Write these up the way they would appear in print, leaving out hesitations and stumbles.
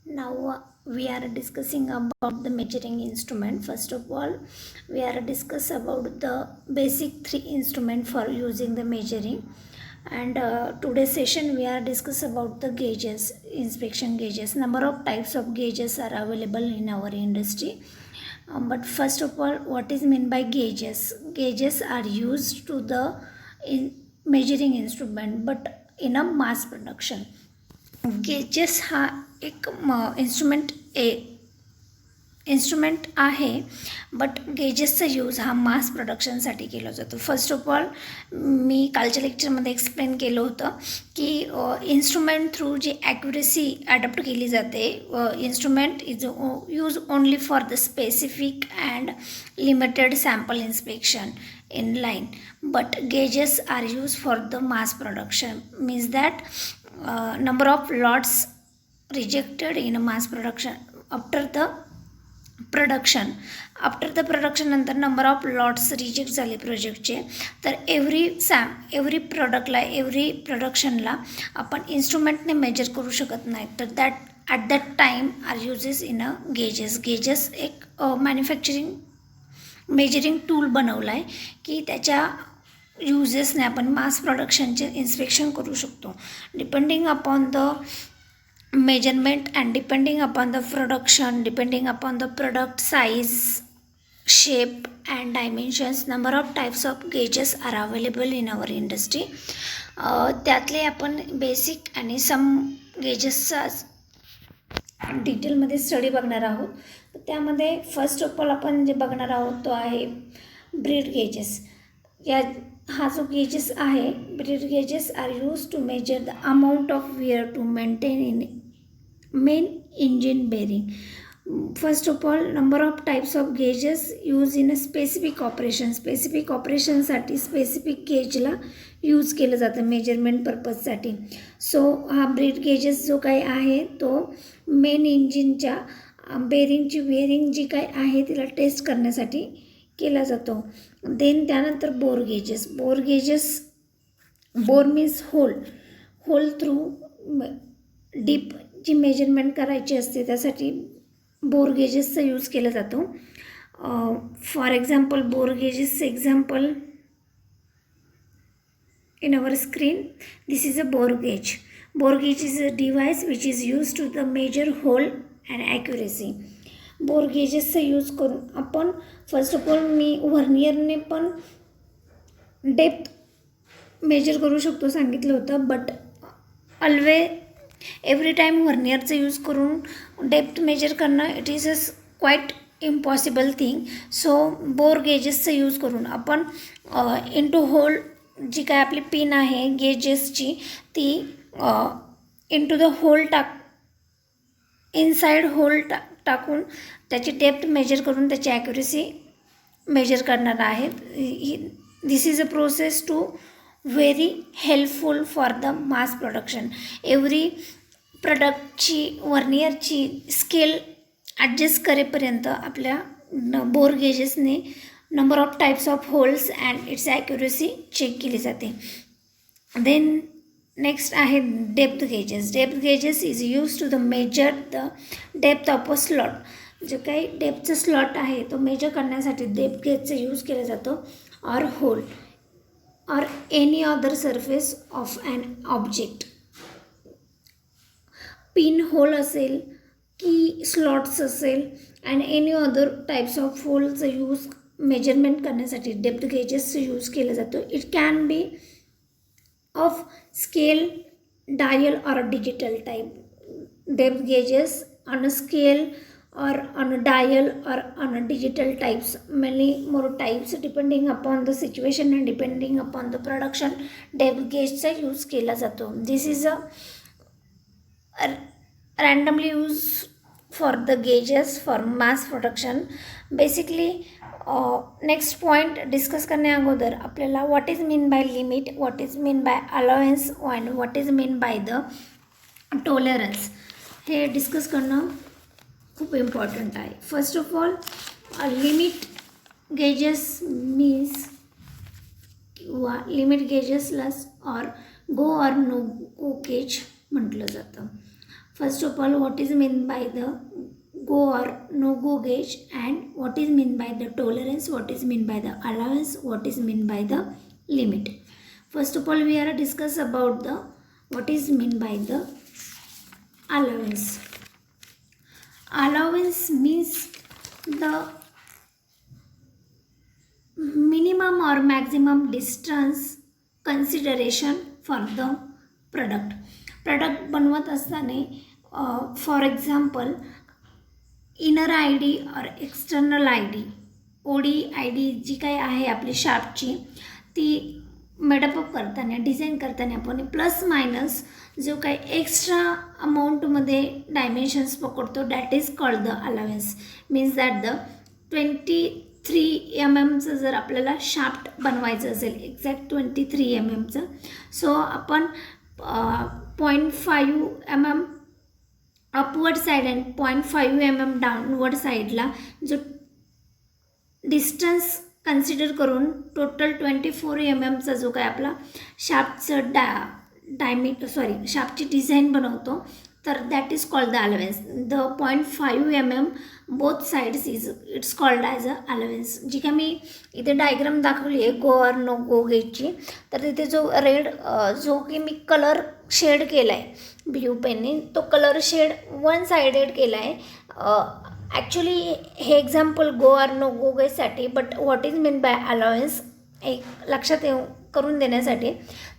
Now we are discussing about the measuring instrument. First of all, we are discuss about the basic three instrument for using the measuring. And today's session we are discuss about the gauges, inspection gauges. Number of types of gauges are available in our industry. But first of all, what is meant by gauges? Gauges are used to the measuring instrument, but in a mass production. Gauges हा एक instrument आहे, but गेजेसचा use हा मास प्रोडक्शनसाठी केला जातो. First of all मी कालच्या लेक्चरमध्ये explain केलं होतं की इन्स्ट्रुमेंट थ्रू जी ॲक्युरेसी ॲडप्ट केली जाते. Instrument is use only for the specific and limited sample inspection in line, but gauges are used for the mass production. Means that number of lots rejected in a mass production after the production नंतर number of lots reject झाले प्रोजेक्टचे, तर every प्रोडक्टला every प्रोडक्शनला आपण इन्स्ट्रुमेंटने major करू शकत नाही. तर at that time are uses in a gauges एक मॅन्युफॅक्चरिंग मेजरिंग टूल बनवला आहे की त्याच्या युजेसने आपण मास प्रोडक्शनचे इन्स्पेक्शन करू शकतो. Depending upon the measurement and depending upon the production, depending upon the product size, shape and dimensions, number of types of gauges are available in our industry. त्यातले आपण basic आणि सम गेजेसचा डिटेलमध्ये स्टडी बघणार आहोत. त्यामध्ये फर्स्ट ऑफ ऑल आपण जे बघणार आहोत तो आहे ब्रीड गेजेस. हा जो गेजेस आहे, bore gauges are use to measure the amount of wear to maintain in main engine bearing. First of all number of types of gauges use in a specific ऑपरेशनसाठी specific गेजला use केलं जातं measurement पर्पजसाठी. So हा bore gauges जो काही आहे तो मेन इंजिनच्या बेरिंगची वेअरिंग जी काही आहे तिला टेस्ट करण्यासाठी केला जातो. देन त्यानंतर bore gauges bore means hole through deep जी मेजरमेंट करायची असते त्यासाठी बोर गेजेसचा यूज केला जातो. फॉर एक्झाम्पल बोर गेजेसचं example in our screen, this is a bore gauge. Bore gauge is a device which is used to the measure hole and accuracy. Bore गेजेसचा use करून आपण फर्स्ट ऑफ ऑल मी व्हर्नियरने पण depth measure करू शकतो सांगितलं होतं, बट एव्हरी टाईम व्हर्नियरचा यूज करून डेप्थ मेजर करणं it is a quite impossible thing. So bore गेजेसचा यूज करून आपण इंटू होल जी काय आपली पिन आहे गेजेसची ती into the hole inside hole टाकून त्याची डेप्थ मेजर करून त्याची ॲक्युरेसी मेजर करणार आहेत. This is a process to very helpful for the mass production. Every प्रोडक्टची व्हर्नियरची स्केल ॲडजस्ट करेपर्यंत आपल्या बोर गेजेसने number of types of holes and its accuracy check केली जाते. देन नेक्स्ट आहे depth gauges is use to the measure the depth of a slot. जो काही डेप्थचा स्लॉट आहे तो मेजर करण्यासाठी डेप्थ गेजचा यूज केला जातो. Or hole or any other surface of an object. Pin hole असेल की स्लॉट्स असेल and any other types of होलचा यूज मेजरमेंट करण्यासाठी डेप्थ गेजेसचं यूज केलं जातो. It can be of scale, dial or digital type. Depth gauges on a scale or on a dial or on a digital types, many more types depending upon the situation and depending upon the production depth gaugeचा use केला जातो. This is a randomly used for the gauges for mass production. Basically next point discuss करण्या अगोदर आपल्याला what is mean by limit, what is mean by allowance and what is mean by the tolerance हे discuss करणं खूप important आहे. First of all limit gauges means किंवा limit गेजेसला or go or no go gauge म्हटलं जातं. First of all, what is meant by the go or no go gauge, and what is meant by the tolerance, what is meant by the allowance, what is meant by the limit. First of all, we are discuss about the what is meant by the allowance. Allowance means the minimum or maximum distance consideration for the product बनवत असताना for example inner I D or external I D O D I D जी काही आहे आपली शार्पची ती made up करताना design करताना आपण प्लस मायनस जो काही एक्स्ट्रा अमाऊंटमध्ये डायमेन्शन्स पकडतो that is called the allowance. Means that the 23 mm जर आपल्याला शाफ्ट बनवायचं असेल एक्झॅक्ट 23 mm सो आपण 0.5 mm upward side and 0.5 mm downward साईडला जो डिस्टन्स कन्सिडर करून टोटल 24 mm जो काय आपला शाफ्टचं शाफ्टची डिझाईन बनवतो तर that is called the allowance. The 0.5 mm both sides it's called as a allowance. जी काय मी इथे डायग्राम दाखवली आहे गो और नो गो गेटची, तर तिथे जो रेड जो की मी कलर शेड केला आहे ब्ल्यू पेनने, तो कलर शेड वन साइडेड केला आहे. ॲक्च्युली हे example go or no go गेटसाठी, but what is mean by allowance एक लक्षात येऊ करून देण्यासाठी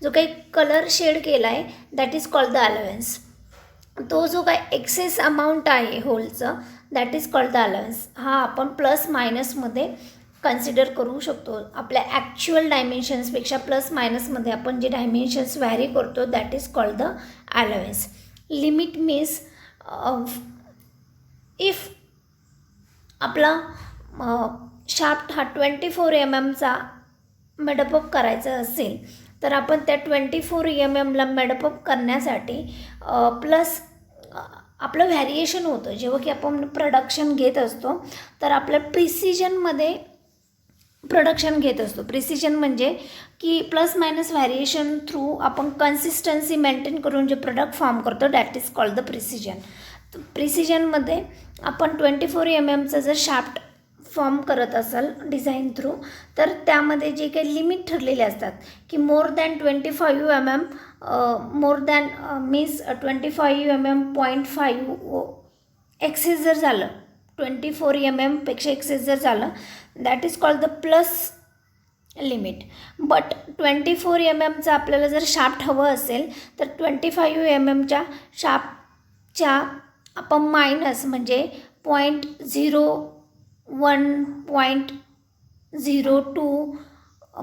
जो काही कलर शेड केला आहे दॅट इज कॉल्ड द अलावेन्स. तो जो काय एक्सेस अमाऊंट आहे होलचं दॅट इज कॉल्ड द अलावेन्स. हा आपण प्लस मायनसमध्ये कन्सिडर करू शकतो. आपल्या ॲक्च्युअल डायमेन्शन्सपेक्षा प्लस मायनसमध्ये आपण जे डायमेन्शन्स व्हॅरी करतो that is called the allowance. Limit means if आपला शाफ्ट हा 24 mmचा मेडअप करायचा असेल तर आपण त्या 24 mmला मेडअप करण्यासाठी प्लस आपलं व्हॅरिएशन होतं. जेव्हा की आपण प्रोडक्शन घेत असतो तर आपल्या प्रिसिजनमध्ये प्रोडक्शन घेत असतो. प्रिसिजन म्हणजे की प्लस मायनस व्हॅरिएशन थ्रू आपण कन्सिस्टन्सी मेंटेन करून जे प्रोडक्ट फॉर्म करतो that is called the precision. प्रिसिजनमध्ये आपण 24 mmचा जर शाफ्ट फॉर्म करत असाल डिझाईन थ्रू तर त्यामध्ये जे काही लिमिट ठरलेले असतात की more than 25 mm more than means 25 mm 0.5 excess जर झालं 24 mm पेक्षा एक्सेस जर झालं that is called the plus limit. But 24 mmचा आपल्याला जर शाफ्ट हवं असेल तर 25 mmच्या शाफ्टच्या आपण मायनस म्हणजे 0.01.02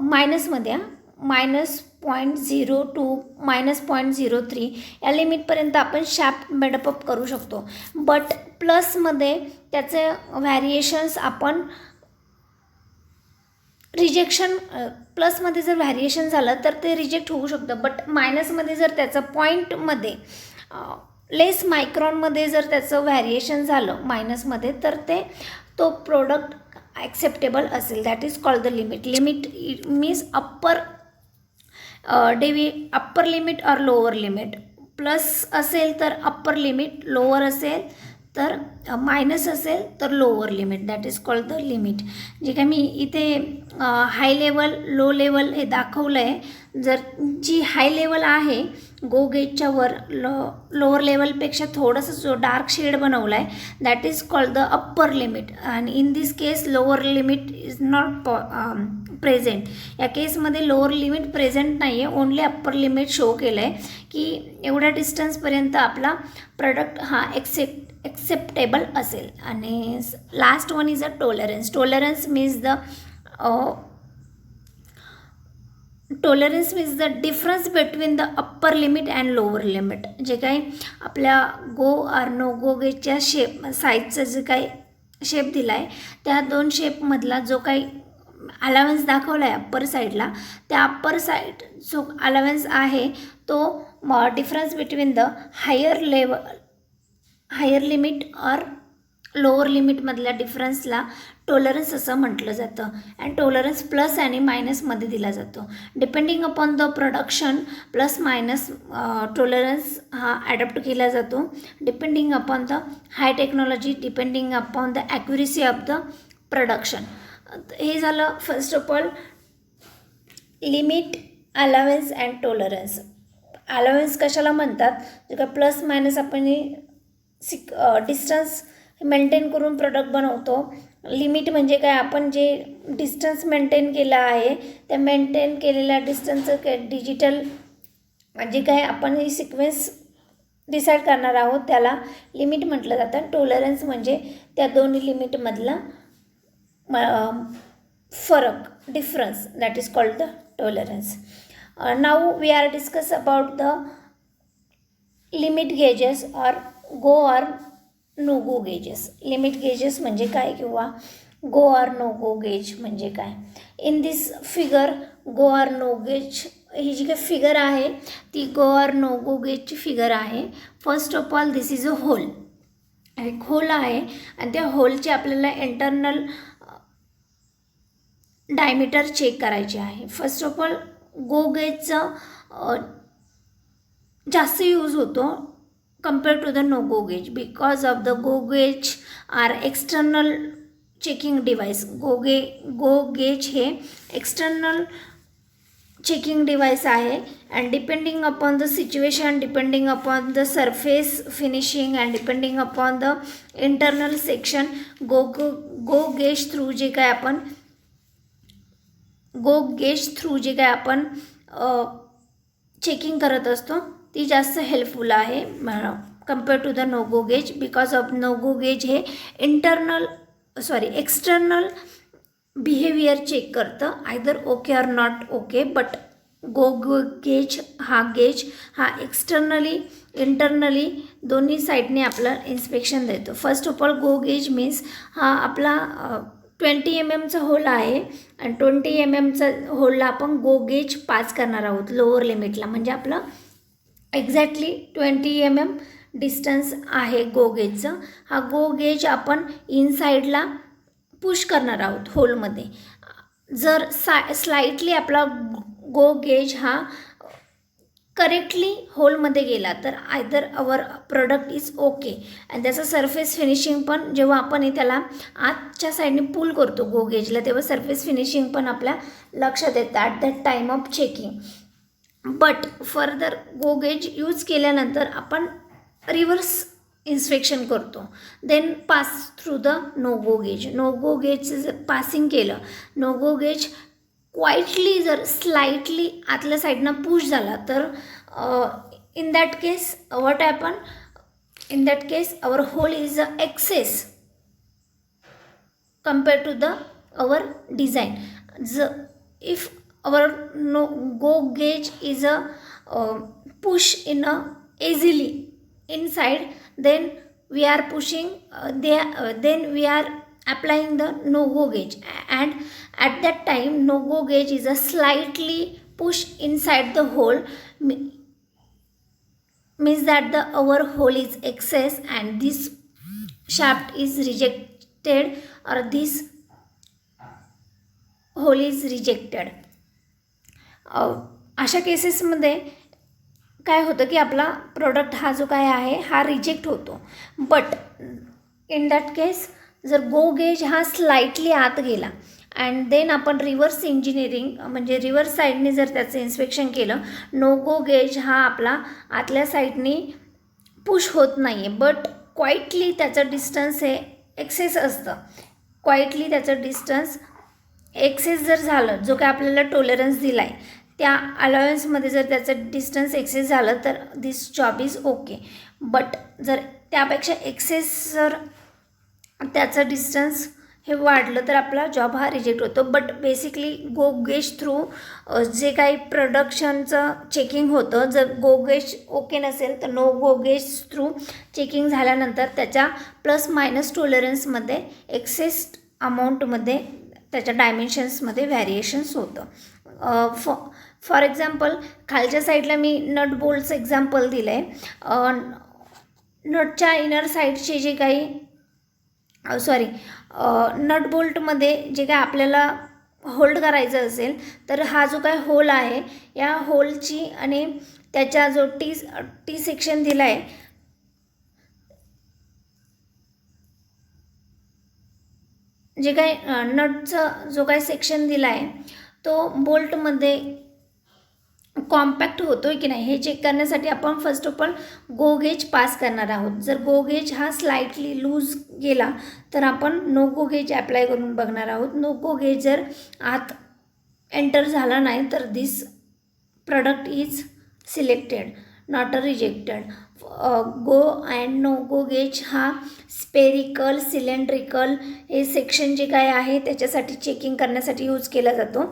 मायनसमध्ये -0.02 -0.03 या लिमिटपर्यंत आपण शाफ्ट मेडअप करू शकतो. बट प्लसमध्ये त्याचे व्हॅरिएशन्स आपण रिजेक्शन प्लसमध्ये जर व्हॅरिएशन झालं तर ते रिजेक्ट होऊ शकतं. बट मायनसमध्ये जर त्याचं पॉईंटमध्ये लेस मायक्रॉनमध्ये जर त्याचं व्हॅरिएशन झालं मायनसमध्ये तर तो प्रोडक्ट ॲक्सेप्टेबल असेल. That is called the limit. Limit means upper limit or lower limit. Plus असेल तर अप्पर लिमिट, लोअर असेल तर मायनस असेल तर lower limit. That is called the limit. जे काय मी इथे हाय लेवल लो लेवल हे दाखवलं आहे. जर जी हाय लेवल आहे गो गेटच्या वर लोअर लेवलपेक्षा थोडंसं जो डार्क शेड बनवला आहे that is called the upper limit. आणि in this case lower limit is not present. या केसमध्ये लोअर लिमिट प्रेझेंट नाही आहे, ओनली अप्पर लिमिट शो केलं आहे की एवढ्या डिस्टन्सपर्यंत आपला प्रोडक्ट हा एक्सेप्टेबल असेल. आणि last one is a tolerance. Tolerance means the difference between the upper limit and lower limit. जे काही आपल्या गो और नो गो गेटच्या साईजचं जे काही शेप दिला आहे त्या दोन शेपमधला जो काही अलावेन्स दाखवला आहे अप्पर साईडला, त्या अप्पर साईड जो अलावेन्स आहे तो difference between the higher limit or lower लिमिटमधल्या डिफरन्सला टॉलरन्स असं म्हटलं जातं. अँड टॉलरन्स प्लस आणि मायनसमध्ये दिला जातो. Depending upon the production plus minus tolerance हा ॲडॉप्ट केला जातो. Depending upon the high technology, depending upon the accuracy of the production. हे झालं first of all limit, allowance and tolerance. Allowance कशाला म्हणतात, जे काय प्लस मायनस आपण डिस्टन्स मेंटेन करून प्रोडक्ट बनवतो. लिमिट म्हणजे काय, आपण जे डिस्टन्स मेंटेन केलं आहे त्या मेंटेन केलेल्या डिस्टन्सचं काय डिजिटल म्हणजे काय आपण ही सिक्वेन्स डिसाईड करणार आहोत त्याला लिमिट म्हटलं जातं. टॉलरन्स म्हणजे त्या दोन्ही लिमिटमधला फरक, difference, that is called the tolerance. Now we are discuss about the limit gauges or go or no go gauges. Limit gauges म्हणजे काय किंवा गो और नो गो गेज म्हणजे काय. In this figure go or no gauge, ही जी काही figure आहे ती गो or no go गेजची figure आहे. First of all this is a whole. एक होल आहे आणि त्या होलचे आपल्याला इंटरनल डायमीटर चेक करायचे आहे. फर्स्ट ऑफ ऑल गो गेजचा जास्त यूज होतो compared to the no go gauge because of the go gauge are external checking device. go gauge हे external checking device आहे and depending upon the situation, depending upon the surface finishing and depending upon the internal section go gauge through जे काय आपण गो gauge through जे काय आपण checking करत असतो ती जास्त हेल्पफुल आहे compare to the no go gauge. Because of no go gauge हे एक्सटर्नल बिहेवियर चेक करतं, either okay or not okay. But go gauge हा एक्सटर्नली इंटरनली दोन्ही साईडने आपलं इन्स्पेक्शन देतो. First of all go gauge means हा आपला 20 mm hole आहे आणि 20 mm होलला आपण गो गेज पास करणार आहोत लोअर लिमिटला. म्हणजे आपलं एक्झॅक्टली 20 mm डिस्टन्स आहे गो गेजचं. हा गो गेज आपण इनसाईडला पुश करणार आहोत होलमध्ये. जर स्लाइटली आपला गो गेज हा करेक्टली होलमध्ये गेला तर either our product is okay. आणि त्याचं सरफेस फिनिशिंग पण जेव्हा आपण त्याला आतच्या साईडने पुल करतो गो गेजला तेव्हा सरफेस फिनिशिंग पण आपल्या लक्षात येतं at that time of checking. But further go gauge use केल्यानंतर आपण रिव्हर्स इन्स्पेक्शन करतो. Then pass through the no go gauge. No go गेजचं जर पासिंग केलं, नो गो गेज क्वाइटली जर स्लाइटली आतल्या साईडनं पुश झाला तर in that case what happen, in that case our hole is a excess compared to the our design. If our no go gauge is a push in a easily inside, then we are pushing then we are applying the no go gauge, and at that time no go gauge is a slightly push inside the hole, means that the our hole is excess and this shaft is rejected or this hole is rejected. अशा केसेसमध्ये काय होतं की आपला product हा जो काय आहे हा रिजेक्ट होतो. बट इन दॅट केस जर गो गेज हा स्लाइटली आत गेला अँड देन आपण रिव्हर्स इंजिनिअरिंग म्हणजे रिव्हर्स साईडने जर त्याचं इन्स्पेक्शन केलं, नो गो गेज हा आपला आतल्या साईडने पुश होत नाही आहे बट क्वाइटली त्याचं डिस्टन्स हे एक्सेस असतं. क्वाइटली त्याचं डिस्टन्स एक्सेस जर झालं, जो काय आपल्याला टॉलरन्स दिला आहे त्या अलाउन्समध्ये जर त्याचं डिस्टन्स एक्सेस झालं तर दिस जॉब इज ओके. बट जर त्यापेक्षा एक्सेस जर त्याचं डिस्टन्स हे वाढलं तर आपला जॉब हा रिजेक्ट होतो. But basically go gauge through जे काही प्रोडक्शनचं चेकिंग होतं, जर गो गेज ओके नसेल तर no go gauge through checking झाल्यानंतर त्याच्या प्लस मायनस टॉलरन्समध्ये एक्सेस अमाऊंटमध्ये त्याच्या डायमेन्शन्समध्ये व्हॅरिएशन्स होतं. फॉर एक्झाम्पल खालच्या साईडला मी नट बोल्टचं एक्झाम्पल दिलं आहे. नटच्या इनर साईडचे जे काही सॉरी नट बोल्टमध्ये जे काय आपल्याला होल्ड करायचं असेल तर हा जो काय होल आहे या होलची आणि त्याचा जो टी सेक्शन दिला आहे जे काय नटचा जो काय सेक्शन दिला आहे तो बोल्टमध्ये कॉम्पॅक्ट होतो आहे की नाही हे चेक करण्यासाठी आपण first of all go gauge pass करणार आहोत. जर गो गेज हा स्लाइटली लूज गेला तर आपण नो गो गेज अप्लाय करून बघणार आहोत. नो गो गेज जर आत एंटर झाला नाही तर this product is selected not rejected. Go and no go gauge हा स्पेरिकल सिलेंड्रिकल हे सेक्शन जे काय आहे त्याच्यासाठी चेकिंग करण्यासाठी यूज केला जातो.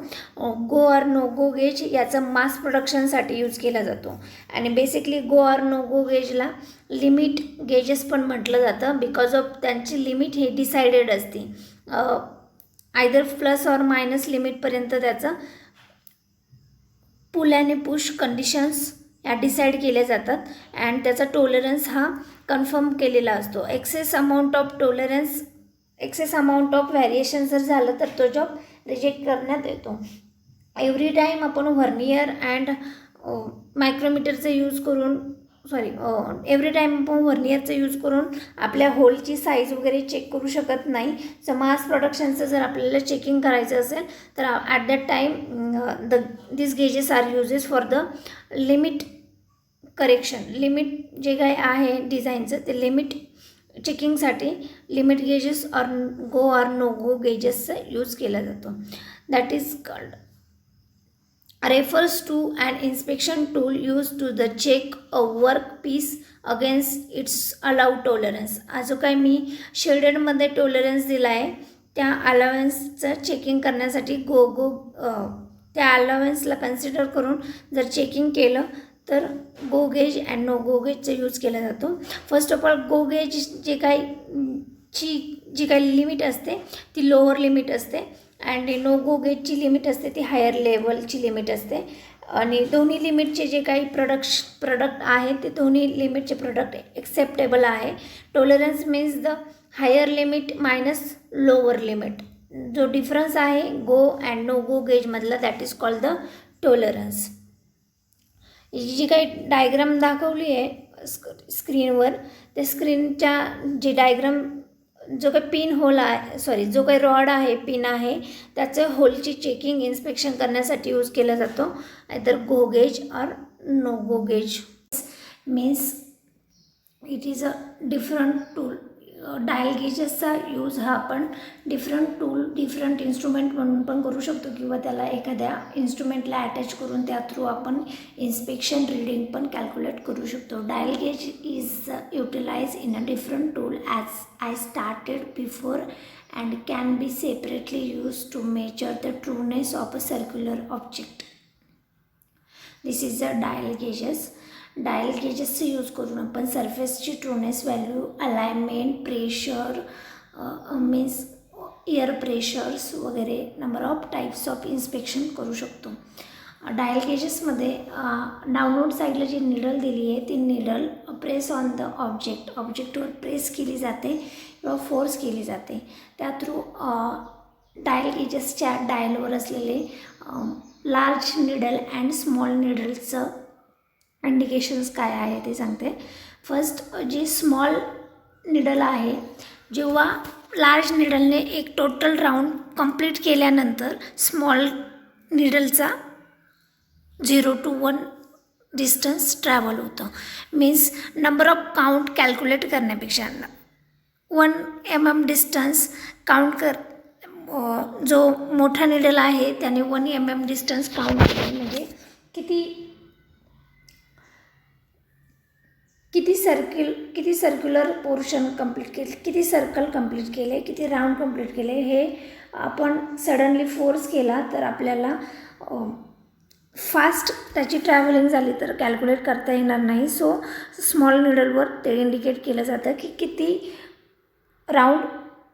Go or no go gauge याचा मास प्रोडक्शनसाठी यूज केला जातो आणि basically go or no go गेजला लिमिट गेजेस पण म्हटलं जातं बिकॉज ऑफ त्यांची लिमिट हे डिसाइडेड असते. आयदर प्लस ऑर मायनस लिमिटपर्यंत त्याचं पुल आणि पुश कंडिशन्स या डिसाईड केल्या जातात अँड त्याचा टॉलरन्स हा कन्फर्म केलेला असतो. एक्सेस अमाऊंट ऑफ व्हॅरिएशन जर झालं तर तो जॉब रिजेक्ट करण्यात येतो. एव्हरी टाईम आपण व्हर्नियर अँड मायक्रोमीटरचं यूज करून एव्हरी टाईम आपण व्हर्नियरचं यूज करून आपल्या होलची साईज वगैरे चेक करू शकत नाही. सो मास प्रोडक्शनचं जर आपल्याला चेकिंग करायचं असेल तर at that time this gauges are uses for the limit correction. Limit जे काय आहे डिझाईनचं ते लिमिट चेकिंगसाठी limit gauges or no go गेजेसचा यूज केला जातो. That is called refers to an inspection tool used to the check a work piece against its allowed tolerance. जो काय मी शेडेडमध्ये टॉलरन्स दिला आहे त्या अलाउन्सचं चेकिंग करण्यासाठी त्या अलाउन्सला कन्सिडर करून जर चेकिंग केलं तर go gauge and no go गेजचा यूज केला जातो. First of all go gauge जी काही लिमिट असते ती लोअर लिमिट असते अँड नो गो गेजची लिमिट असते ती हायर लेवलची लिमिट असते आणि दोन्ही लिमिटचे जे काही प्रोडक्ट आहेत ते दोन्ही लिमिटचे प्रोडक्ट एक्सेप्टेबल आहे. Tolerance means the higher limit minus lower limit. जो डिफरन्स आहे गो अँड नो गो गेजमधला that is called the tolerance. जी काही डायग्राम दाखवली आहे स्क्रीनवर त्या स्क्रीनच्या जे डायग्राम जो काही पिन होल आहे जो काही रॉड आहे पिन आहे त्याचं होलची चेकिंग इन्स्पेक्शन करण्यासाठी यूज केला जातो. Either go gauge or no go gauge means it is a different tool. Dial गेजेसचा यूज हा आपण डिफरंट इन्स्ट्रुमेंट म्हणून पण करू शकतो किंवा त्याला एखाद्या इन्स्ट्रुमेंटला अटॅच करून त्या थ्रू आपण इन्स्पेक्शन रीडिंग पण कॅल्क्युलेट करू शकतो. Dial gauge is utilise in a different tool as I started before and can be separately use to measure the trueness of a circular object. This is the dial gauges. Dial गेजेसचे use करून आपण सरफेसची trueness value alignment pressure means air pressures वगैरे number of types of inspection करू शकतो. Dial गेजेसमध्ये download साईडला जी needle दिली आहे ती निडल प्रेस ऑन द ऑब्जेक्टवर प्रेस केली जाते किंवा फोर्स केली जाते. त्या थ्रू डायल गेजेसच्या डायलवर असलेले लार्ज निडल अँड स्मॉल निडलचं इंडिकेशन्स काय आहे ते सांगते. फर्स्ट जी स्मॉल निडल आहे जेव्हा लार्ज निडलने एक टोटल राऊंड कंप्लीट केल्यानंतर स्मॉल निडलचा 0 to 1 डिस्टन्स ट्रॅव्हल होतं. Means number of count calculate करण्यापेक्षा 1 mm डिस्टन्स काउंट जो मोठा निडल आहे त्याने 1 mm डिस्टन्स काउंट केले म्हणजे किती सर्क्युलर पोर्शन कंप्लीट केले किती सर्कल कंप्लीट केले किती राऊंड कंप्लीट केले हे आपण सडनली फोर्स केला तर आपल्याला फास्ट त्याची ट्रॅव्हलिंग झाली तर कॅल्क्युलेट करता येणार नाही. सो स्मॉल निडलवर ते इंडिकेट केलं जातं की किती राऊंड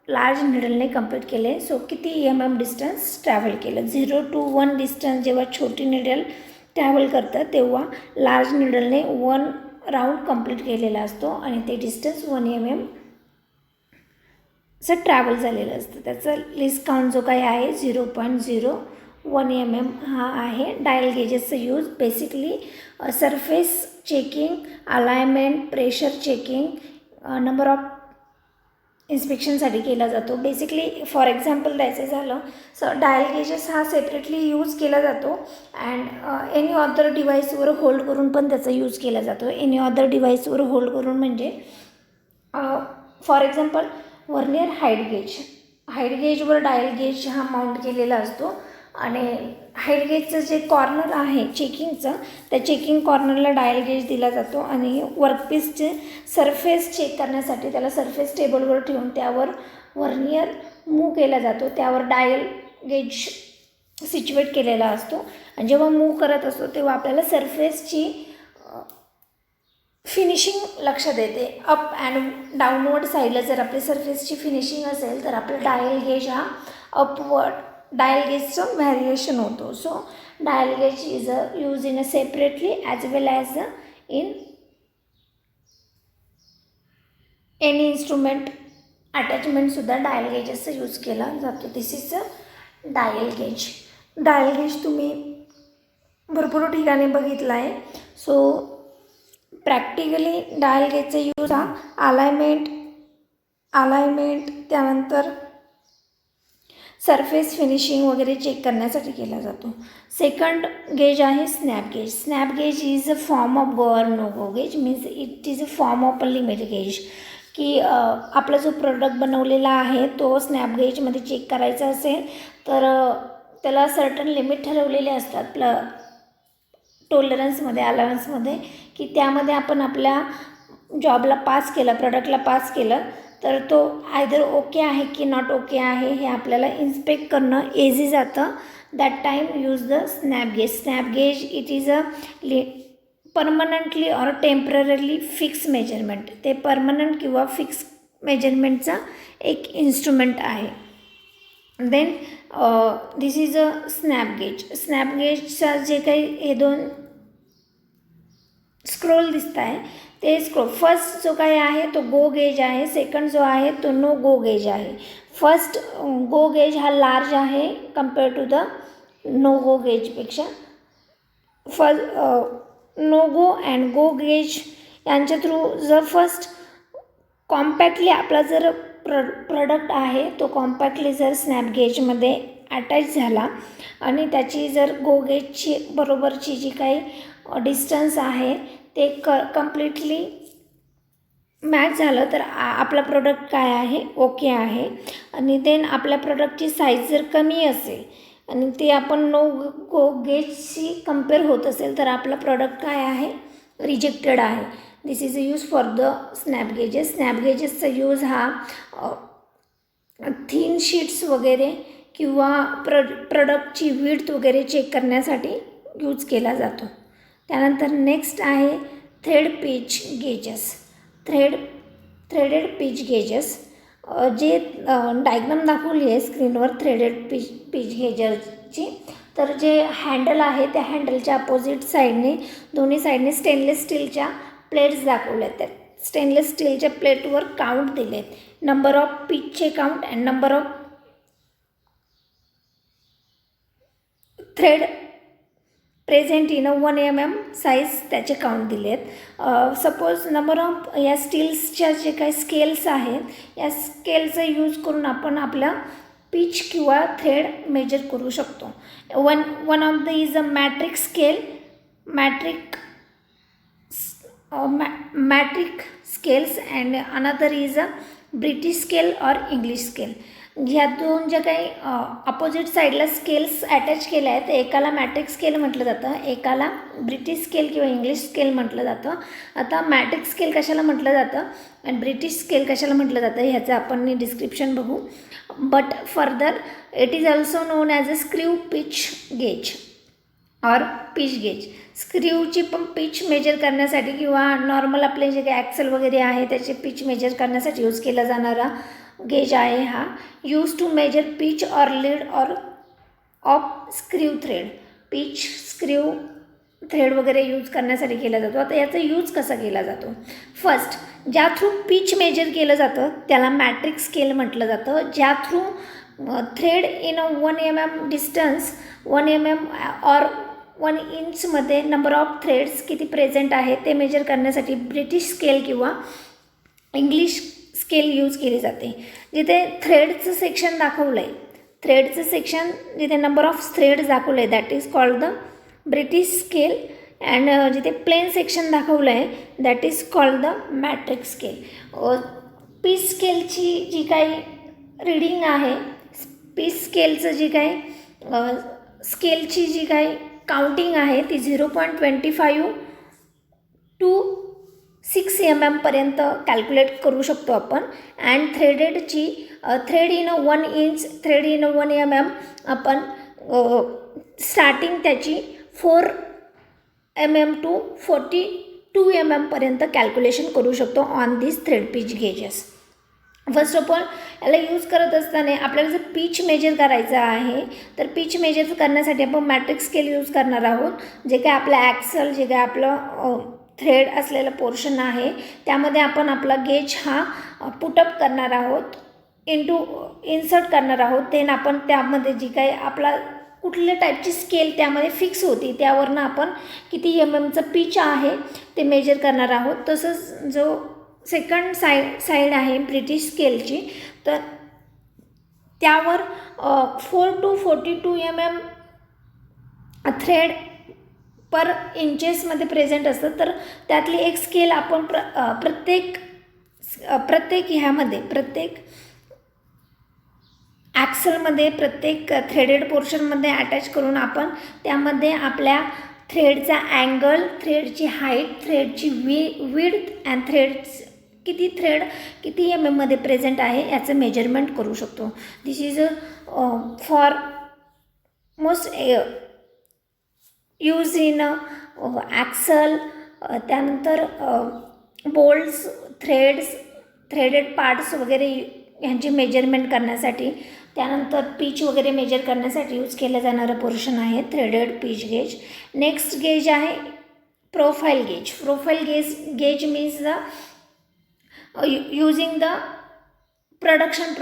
लार्ज निडलने कंप्लीट केले. सो किती mm डिस्टन्स ट्रॅव्हल केलं. 0 to 1 डिस्टन्स जेव्हा छोटी निडल ट्रॅव्हल करतं तेव्हा लार्ज निडलने 1 राऊंड कंप्लीट केलेला असतो आणि ते डिस्टन्स 1 mm असं ट्रॅव्हल झालेलं असतं. त्याचा लिस्ट काउंट जो काही आहे 0.01 mm हा आहे. डायल गेजेसचा use basically surface checking, alignment, pressure checking, number of इन्स्पेक्शनसाठी केला जातो. बेसिकली फॉर एक्झाम्पल द्यायचं झालं सो डायल गेजेस हा सेपरेटली यूज केला जातो अँड एनी अदर डिव्हाइसवर होल्ड करून पण त्याचा यूज केला जातो. एनी अदर डिव्हाइसवर होल्ड करून म्हणजे फॉर एक्झाम्पल व्हर्नियर हाईट गेजवर डायल गेज हा माउंट केलेला असतो आणि हाईट गेजचं जे कॉर्नर आहे चेकिंगचं, त्या चेकिंग कॉर्नरला डायल गेज दिला जातो आणि वर्कपीसचे सरफेस चेक करण्यासाठी त्याला सरफेस टेबलवर ठेवून त्यावर व्हर्नियर मूव केला जातो. त्यावर डायल गेज सिच्युएट केलेला असतो आणि जेव्हा मूव करत असतो तेव्हा आपल्याला सरफेसची फिनिशिंग लक्षात येते. अप अँड डाऊनवर्ड साईडला जर आपली सरफेसची फिनिशिंग असेल तर आपलं डायल गेज हा अपवर्ड डायल गेजचं व्हॅरिएशन होतो. So dial gauge is use in a separately as well as in any instrument अटॅचमेंटसुद्धा डायल गेजेसचा यूज केला जातो. This is a dial gauge. Dial gauge तुम्ही भरपूर ठिकाणी बघितला आहे. सो प्रॅक्टिकली डायल गेजचा यूज हा अलाइनमेंट त्यानंतर सरफेस फिनिशिंग वगैरे चेक करण्यासाठी केला जातो. सेकंड गेज आहे snap gauge. Snap gauge is a form of go or no go gauge, means it is a form of a limit gauge की आपला जो प्रोडक्ट बनवलेला आहे तो स्नॅप गेजमध्ये चेक करायचा असेल तर त्याला सर्टन लिमिट ठरवलेले असतात टॉलरन्समध्ये, अलाउन्समध्ये, की त्यामध्ये आपण आपल्या जॉबला पास केलं, प्रोडक्टला पास केलं तर तो आयदर ओके आहे की नॉट ओके आहे हे आपल्याला इन्स्पेक्ट करणं इझी जातं. That time use the snap gauge. Snap gauge it is a permanently or temporarily fix measurement. ते परमनंट किंवा फिक्स मेजरमेंटचा एक इन्स्ट्रुमेंट आहे. Then this is a snap gauge. Snap गेजचा जे काही हे दोन स्क्रोल दिसत आहे ते स्क्रोल, फर्स्ट जो काही आहे तो गो गेज आहे, सेकंड जो आहे तो नो गो गेज आहे. फर्स्ट गो गेज हा लार्ज आहे compare to the no go गेजपेक्षा. No go and go gauge यांच्या थ्रू जर फर्स्ट कॉम्पॅक्टली आपला जर प्रोडक्ट आहे तो कॉम्पॅक्टली जर स्नॅप गेजमध्ये अटॅच झाला आणि त्याची जर गो गेजची बरोबरची जी काही डिस्टन्स आहे ते कम्प्लिटली मॅच झालं तर आपला प्रोडक्ट काय आहे ओके आहे. आणि देन आपल्या प्रोडक्टची साईज जर कमी असेल आणि ते आपण नो गो गेजशी कम्पेअर होत असेल तर आपला प्रोडक्ट काय आहे रिजेक्टेड आहे. This is a use for the snap gauges. Snap गेजेसचा यूज हा थिन शीट्स वगैरे किंवा प्रोडक्टची विड्थ वगैरे चेक करण्यासाठी यूज केला जातो. त्यानंतर नेक्स्ट आहे thread pitch gauges. Threaded pitch gauges जे डायग्राम दाखवली आहे स्क्रीनवर थ्रेडेड पिच गेजरची. तर जे हँडल आहे त्या हँडलच्या अपोजिट साईडने दोन्ही साईडने स्टेनलेस स्टीलच्या प्लेट्स दाखवल्या आहेत. त्या स्टेनलेस स्टीलच्या प्लेटवर काउंट दिले आहेत, नंबर ऑफ पिचचे count and number of thread present in 1 mm size त्याचे काउंट दिले आहेत. सपोज नंबर ऑफ या स्टील्सच्या जे काही स्केल्स आहेत या स्केलचा यूज करून आपण आपला पिच किंवा थ्रेड मेजर करू शकतो. One of the is a metric scale, metric scales and another is a British scale or English scale. ह्या दोन ज्या काही अपोजिट साईडला स्केल्स अटॅच केल्या आहेत एकाला मॅट्रिक स्केल म्हटलं जातं, एकाला ब्रिटिश स्केल किंवा इंग्लिश स्केल म्हटलं जातं. आता मॅट्रिक स्केल कशाला म्हटलं जातं आणि ब्रिटिश स्केल कशाला म्हटलं जातं ह्याचं आपण डिस्क्रिप्शन बघू. But further it is also non as a screw pitch gauge और पिच गेज. स्क्रूची पण पिच मेजर करण्यासाठी किंवा नॉर्मल आपले जे काही ॲक्सेल वगैरे आहे त्याचे पिच मेजर करण्यासाठी यूज केला जाणारा गेज आहे हा. यूज टू मेजर पिच और लीड और of screw thread. Pitch thread वगैरे यूज करण्यासाठी केला जातो. आता याचा यूज कसा केला जातो. फर्स्ट ज्या थ्रू पिच मेजर केलं जातं त्याला मॅट्रिक स्केल म्हटलं जातं. ज्या through thread in 1 mm distance 1 mm or 1 इंचमध्ये नंबर ऑफ थ्रेड्स किती प्रेझेंट आहे ते मेजर करण्यासाठी ब्रिटिश स्केल किंवा इंग्लिश स्केल यूज केली जाते. जिथे थ्रेडचं सेक्शन दाखवलं आहे, थ्रेडचं सेक्शन जिथे नंबर ऑफ थ्रेड्स दाखवलं आहे that is called the British scale and जिथे प्लेन सेक्शन दाखवलं आहे that is called the metric scale. Pitch स्केलची जी काही रीडिंग आहे, पीच स्केलचं जी काही स्केलची जी काही काउंटिंग आहे ती 0.25 टू 6 mm पर्यंत कॅल्क्युलेट करू शकतो आपण. अँड थ्रेडेडची thread in 1 inch, thread in 1 mm आपण स्टार्टिंग त्याची 4 mm टू 42 mm पर्यंत कॅल्क्युलेशन करू शकतो on this thread pitch gauges. First of all याला यूज करत असताना आपल्याला जर पीच मेजर करायचं आहे तर पीच मेजर करण्यासाठी आपण मॅट्रिक स्केल यूज करणार आहोत. जे काय आपलं ॲक्सल, जे काय आपलं थ्रेड असलेलं पोर्शन आहे त्यामध्ये आपण आपला गेज हा पुटअप करणार आहोत, इन्सर्ट करणार आहोत. देन आपण त्यामध्ये जी काही आपला कुठल्या टाईपची स्केल त्यामध्ये फिक्स होती त्यावरनं आपण किती MMचं पीच आहे ते मेजर करणार आहोत. तसंच जो सेकंड साईड आहे ब्रिटिश स्केलची तर त्यावर 4 टू 42 MM थ्रेड पर इंचेसमध्ये प्रेझेंट असतं. तर त्यातली एक स्केल आपण प्रत्येक ह्यामध्ये, प्रत्येक ॲक्सलमध्ये, प्रत्येक थ्रेडेड पोर्शनमध्ये अटॅच करून आपण त्यामध्ये आपल्या थ्रेडचा अँगल, थ्रेडची हाईट, थ्रेडची विड्थ अँड थ्रेड किती MMमध्ये प्रेझेंट आहे याचं मेजरमेंट करू शकतो. This is for most use in axle, त्यानंतर बोल्ट्स, थ्रेड्स, थ्रेडेड पार्ट्स वगैरे यांची मेजरमेंट करण्यासाठी, त्यानंतर पीच वगैरे मेजर करण्यासाठी यूज केलं जाणारं पोर्शन आहे threaded pitch gauge. Next gauge आहे profile gauge. Profile gauge means the using the production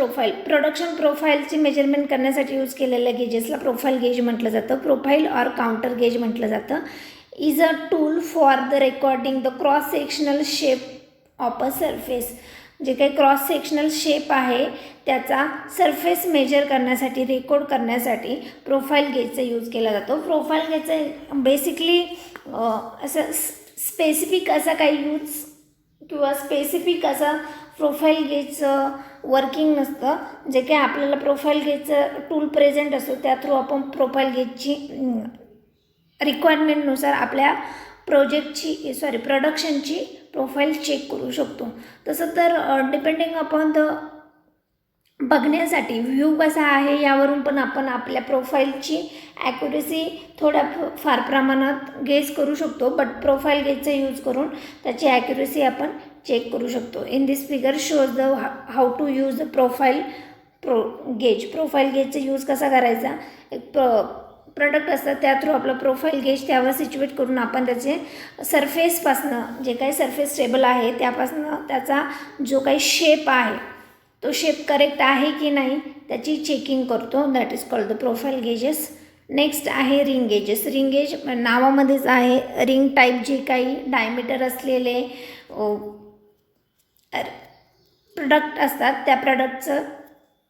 प्रोफाईलची मेजरमेंट करण्यासाठी यूज केलेल्या गेजेसला प्रोफाईल गेज म्हटलं जातं. प्रोफाईल और काउंटर गेज म्हटलं जातं. Is a tool for the recording the cross sectional shape of a surface. जे काही क्रॉस सेक्शनल शेप आहे त्याचा सरफेस मेजर करण्यासाठी, रेकॉर्ड करण्यासाठी प्रोफाईल गेजचा यूज केला जातो. प्रोफाईल गेजचा बेसिकली असं स्पेसिफिक असा काही यूज किंवा स्पेसिफिक असा प्रोफाईल गेजचं वर्किंग नसतं. जे काही आपल्याला प्रोफाईल गेजचं टूल प्रेझेंट असतो त्या थ्रू आपण प्रोफाईल गेजची रिक्वायरमेंटनुसार आपल्या प्रोडक्शनची प्रोफाईल चेक करू शकतो. तसं तर डिपेंडिंग अपॉन द बघण्यासाठी व्ह्यू कसा आहे यावरून पण आपण आपल्या प्रोफाईलची ॲक्युरेसी थोड्या फार प्रमाणात गेज करू शकतो. बट प्रोफाईल गेजचा यूज करून त्याची ॲक्युरेसी आपण चेक करू शकतो. In this figure shows the how to use the profile गेजचा यूज कसा करायचा. एक प्रोडक्ट असतात त्या थ्रू आपलं प्रोफाईल गेज त्यावर सिच्युएट करून आपण त्याचे सरफेसपासनं जे काही सरफेस स्टेबल आहे त्यापासनं त्याचा जो काही शेप आहे तो शेप करेक्ट आहे की नाही त्याची चेकिंग करतो. That is called the profile gauges. Next आहे रिंग गेजेस. रिंग गेज नावामध्येच आहे, रिंग टाईप जे काही डायमीटर असलेले प्रोडक्ट असतात त्या प्रोडक्टचं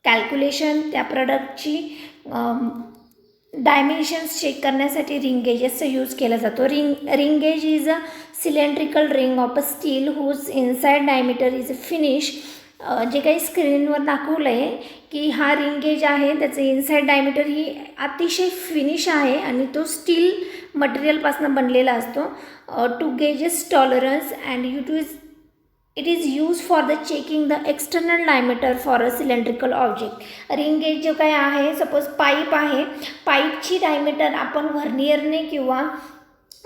कॅल्क्युलेशन, त्या प्रोडक्टची डायमेन्शन्स चेक करण्यासाठी रिंग गेजेसचा यूज केला जातो. Ring gauge is a cylindrical ring of a steel whose inside diameter is finish. जे काही स्क्रीनवर दाखवलं आहे की हा रिंग गेज आहे त्याचं इनसाइड डायमीटर ही अतिशय फिनिश आहे आणि तो स्टील मटेरियलपासून बनलेला असतो. Two gauges tolerance and it is use for the checking the external diameter for a cylindrical object. Ring gauge जो काय आहे, सपोज पाईप आहे, पाईपची डायमीटर आपण व्हर्नियरने किंवा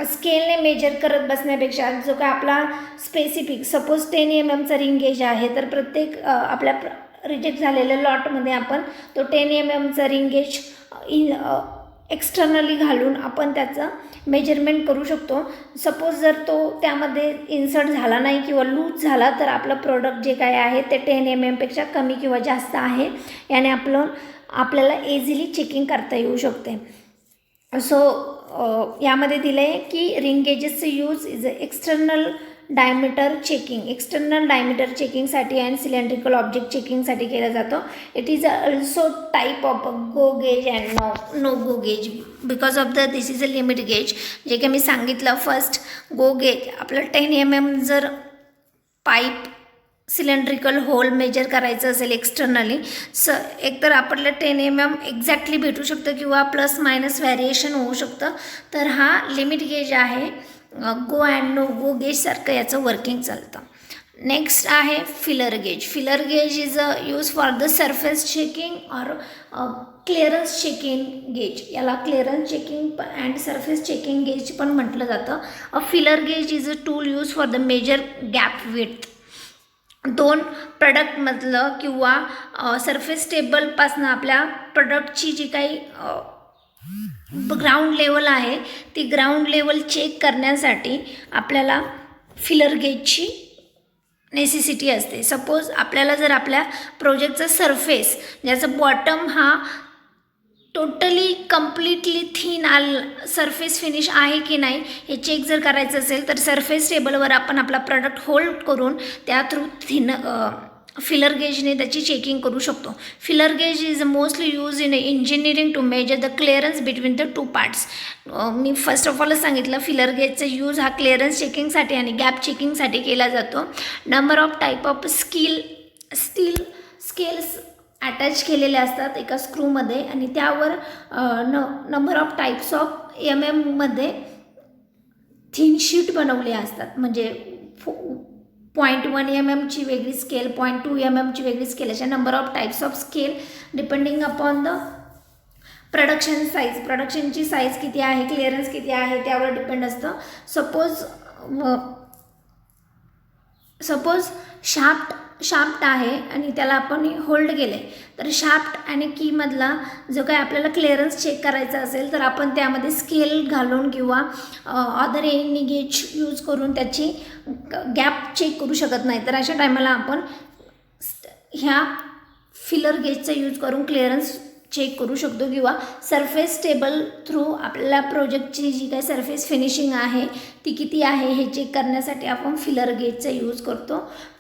स्केलने मेजर करत बसण्यापेक्षा जो काय आपला स्पेसिफिक सपोज 10 MMचा रिंग गेज आहे तर प्रत्येक आपल्या रिजेक्ट झालेल्या लॉटमध्ये आपण तो 10 MMचा रिंग गेज एक्स्टर्नली घालून आपण त्याचं मेजरमेंट करू शकतो. सपोज जर तो त्यामध्ये इन्सर्ट झाला नाही किंवा लूज झाला तर आपलं प्रोडक्ट जे काय आहे ते 10 mm पेक्षा कमी किंवा जास्त आहे, याने आपल्याला इझिली चेकिंग करता येऊ शकते. सो यामध्ये दिलं आहे की रिंग गेजेसचं यूज इज एक्सटर्नल डायमीटर चेकिंगसाठी अँड सिलेंड्रिकल ऑब्जेक्ट चेकिंगसाठी केलं जातं. It is also type of go gauge and no go gauge because of this is a limit gauge. जे काही मी सांगितलं फर्स्ट, गो गेज आपलं 10 mm जर पाईप सिलेंड्रिकल होल मेजर करायचं असेल एक्सटर्नली, एकतर आपल्याला 10 mm एक्झॅक्टली भेटू शकतं किंवा प्लस मायनस व्हॅरिएशन होऊ शकतं. तर हा लिमिट गेज आहे. गो अँड नो गो गेजसारखं याचं वर्किंग चालतं. नेक्स्ट आहे feeler gauge. Feeler gauge is a use for the surface checking or clearance checking gauge. याला clearance checking and surface checking gauge पण म्हटलं जातं. A feeler gauge is a tool use for the measure gap width. दोन प्रॉडक्टमधलं किंवा surface टेबलपासनं आपल्या प्रॉडक्टची जी काही ग्राउंड लेवल आहे ती ग्राउंड लेवल चेक करण्यासाठी आपल्याला फिलर गेजची नेसेसिटी असते. सपोज आपल्याला जर आपल्या प्रोजेक्टचा सरफेस ज्याचं बॉटम हा totally completely thin surface finish आहे की नाही हे चेक जर करायचं असेल तर सरफेस टेबलवर आपण आपला प्रॉडक्ट होल्ड करून त्या थ्रू फिलर गेजने त्याची चेकिंग करू शकतो. Feeler gauge is mostly use in engineering to measure the clearance between the two parts. मी फर्स्ट ऑफ ऑलच सांगितलं फिलर गेजचा यूज हा क्लिअरन्स चेकिंगसाठी आणि गॅप चेकिंगसाठी केला जातो. Number of type of steel scales attach केलेले असतात एका स्क्रूमध्ये आणि त्यावर number of types of MM thin sheet बनवले असतात. म्हणजे 0.1 mm वेगळी स्केल, 0.2 mm वेगळी स्केल, अशा number of types of scale depending upon the production size. प्रोडक्शनची साईज किती आहे, क्लिअरन्स किती आहे त्यावर डिपेंड असतं. सपोज शाफ्ट आहे आणि त्याला आपण होल्ड केले तर शाफ्ट आणि कीमधला जो काही आपल्याला क्लिअरन्स चेक करायचा असेल तर आपण त्यामध्ये स्केल घालून किंवा अदर एनी गेज यूज करून त्याची गॅप चेक करू शकत नाही. तर अशा टायमाला आपण ह्या फिलर गेजचा यूज करून क्लिअरन्स चेक करू शकतो किंवा सरफेस टेबल थ्रू आपल्याला प्रोजेक्टची जी काही सरफेस फिनिशिंग आहे ती किती आहे हे चेक करण्यासाठी आपण फिलर गेजचा यूज करतो.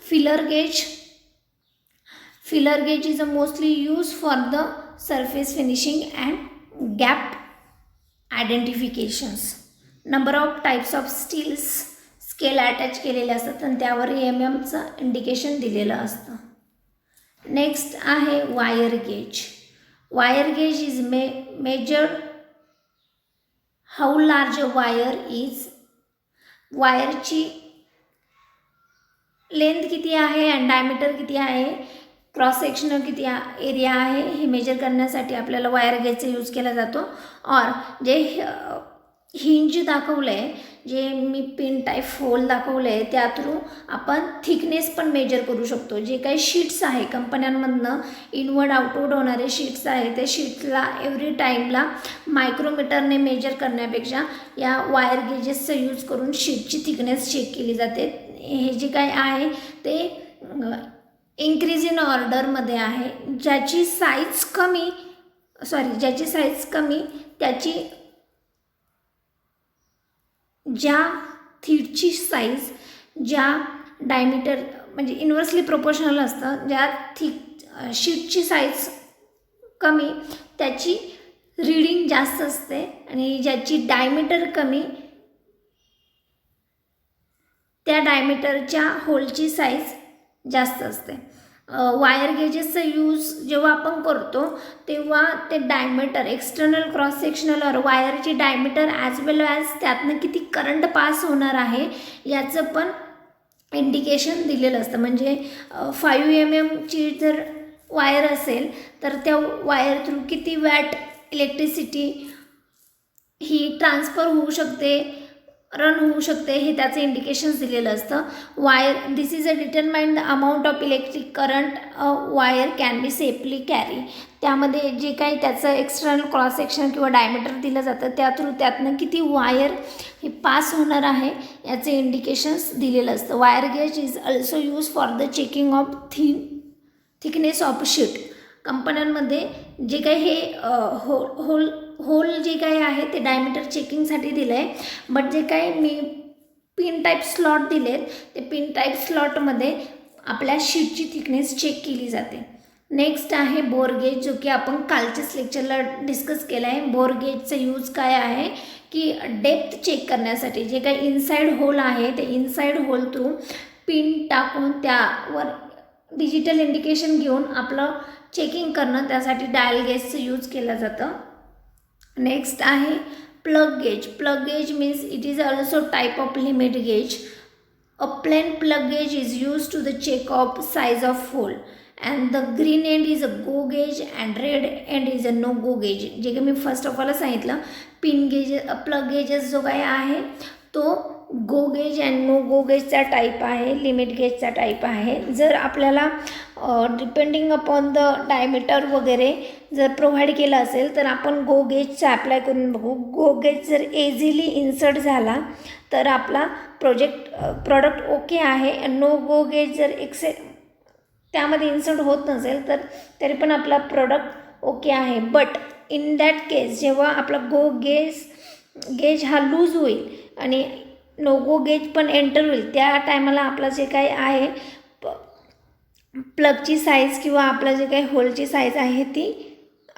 Feeler gauge is a mostly use for the surface finishing and gap identifications. Number of types of steels scale attach केलेले असतात आणि त्यावर MM इंडिकेशन दिलेलं असतं. नेक्स्ट आहे wire gauge. Wire gauge is measured how large a wire is. वायरची length किती आहे आणि डायमीटर किती आहे, क्रॉस सेक्शनल किती एरिया आहे हे मेजर करण्यासाठी आपल्याला वायर गेजचा यूज केला जातो. और जे हिंज दाखवलं आहे, जे मी पिन टाईप होल दाखवलं आहे त्या थ्रू आपण थिकनेस पण मेजर करू शकतो. जे काही शीट्स आहे कंपन्यांमधनं इनवर्ड आउटवर्ड होणारे शीट्स आहे त्या शीट्सला एव्हरी टाईमला मायक्रोमीटरने मेजर करण्यापेक्षा या वायर गेजेसचा यूज करून शीटची थिकनेस चेक केली जाते. हे जे काय आहे ते इन्क्रीज इन ऑर्डरमध्ये आहे. ज्याची साईज कमी त्याची ज्या थीटची साईज ज्या डायमीटर म्हणजे इन्व्हर्सली प्रोपोर्शनल असतं. ज्या शीटची साईज कमी त्याची रीडिंग जास्त असते आणि ज्याची डायमीटर कमी त्या डायमीटरच्या होलची साईज जास्त असते. वायर गेजेसचा यूज जेव्हा आपण करतो तेव्हा ते डायमीटर एक्सटर्नल क्रॉस सेक्शनल और वायरची डायमीटर ॲज वेल ॲज त्यातनं किती करंट पास होणार आहे याचं पण इंडिकेशन दिलेलं असतं. म्हणजे 5 mm जर वायर असेल तर त्या वायर थ्रू किती वॅट इलेक्ट्रिसिटी ही ट्रान्सफर होऊ शकते रन होऊ शकते हे त्याचं इंडिकेशन्स दिलेलं असतं. Wire, this is a determine the amount of electric current wire can be safely carry. त्यामध्ये जे काही त्याचं एक्सटर्नल क्रॉस सेक्शन किंवा डायमीटर दिलं जातं त्या थ्रू त्यातनं किती वायर हे पास होणार आहे याचे इंडिकेशन्स दिलेलं असतं. Wire gauge is also use for the checking of thickness of sheet. कंपन्यांमध्ये जे काही हे होल जे काही आहे ते डायमीटर चेकिंगसाठी दिलं आहे. बट जे काही मी पिन टाईप स्लॉट दिलेत ते पिन टाईप स्लॉटमध्ये आपल्या शीटची थिकनेस चेक केली जाते. नेक्स्ट आहे बोर गेज, जो की आपण कालच्याच लेक्चरला डिस्कस केला आहे. बोर गेजचा यूज काय आहे की डेप्थ चेक करण्यासाठी जे काही इनसाइड होल आहे ते इनसाइड होल थ्रू पिन टाकून त्यावर डिजिटल इंडिकेशन घेऊन आपलं चेकिंग करणं, त्यासाठी डायल गेजचं यूज केलं जातं. नेक्स्ट आहे plug gauge. Plug gauge means it is also type of limit gauge. A plain plug gauge is use to the check of size of hole and the green end is a go gauge and red end is a no go gauge. जे काही मी first of all सांगितलं, pin gauge plug gauges जो काही आहे तो go gauge and no go गेजचा type आहे, लिमिट गेजचा टाईप आहे. जर आपल्याला डिपेंडिंग अपॉन द डायमीटर वगैरे जर प्रोव्हाइड केलं असेल तर आपण गो गेजचा अप्लाय करून बघू. गो गेज जर इझिली इन्सर्ट झाला तर आपला प्रॉडक्ट ओके आहे. नो गो गेज जर त्यामध्ये इन्सर्ट होत नसेल तर तरी पण आपला प्रोडक्ट ओके आहे. बट इन दॅट केस जेव्हा आपला गो गेज हा लूज होईल आणि नो गो गेज पण एंटर होईल त्या टायमाला आपलं जे काही आहे प्लगची साईज किंवा आपलं जे काही होलची साईज आहे ती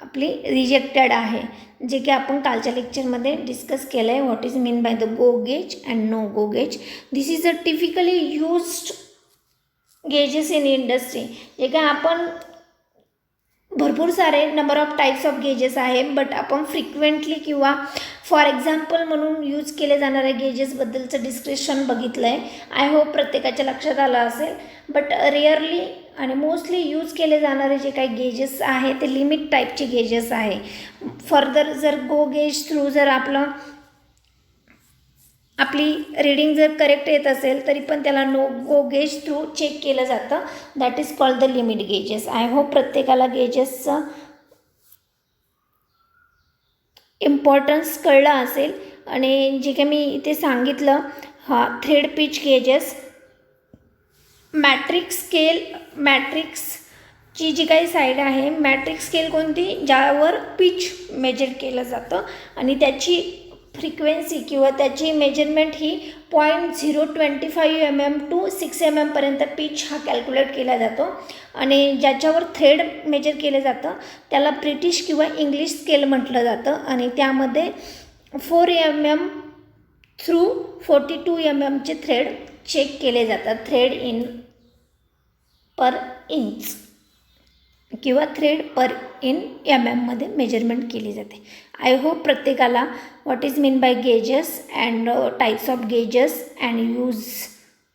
आपली रिजेक्टेड आहे, जे की आपण कालच्या लेक्चरमध्ये डिस्कस केलं आहे. What is mean by the go gauge and no go gauge. This is a typically used gauges in industry. जे काय आपण भरपूर सारे number of types of gauges आहे, बट आपण फ्रिक्वेंटली किंवा फॉर एक्झाम्पल म्हणून यूज केले जाणाऱ्या गेजेसबद्दलचं डिस्क्रिप्शन बघितलं आहे. आय होप प्रत्येकाच्या लक्षात आलं असेल. बट रेअरली आणि मोस्टली यूज केले जाणारे जे काही गेजेस आहे ते लिमिट टाईपचे गेजेस आहे. फर्दर जर गो गेज थ्रू जर आपली रीडिंग जर करेक्ट येत असेल तरी पण त्याला no go gauge through check केलं जातं. That is called the limit gauges. I hope प्रत्येकाला गेजेसचं इम्पॉर्टन्स कळलं असेल. आणि जे काही मी इथे सांगितलं हा थ्रेड पिच गेजेस, मॅट्रिक्सची जी काही साईड आहे, मॅट्रिक स्केल कोणती, ज्यावर पिच मेजर केलं जातं आणि त्याची फ्रिक्वेन्सी किंवा त्याची मेजरमेंट ही 0.025 mm टू 6 mm पर्यंत पिच हा कॅल्क्युलेट केला जातो. आणि ज्याच्यावर थ्रेड मेजर केलं जातं त्याला ब्रिटिश किंवा इंग्लिश स्केल म्हटलं जातं. आणि त्यामध्ये 4 mm थ्रू 42 mmचे थ्रेड चेक केले जातात. थ्रेड इन पर इंच किंवा थ्रेड पर इन मध्ये मेजरमेंट केली जाते. आय होप प्रत्येकाला what is mean by gauges and types of gauges and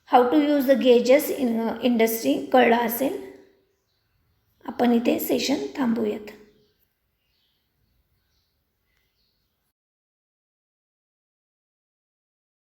how to use the gauges in industry कळलं असेल. आपण इथे सेशन थांबूयात.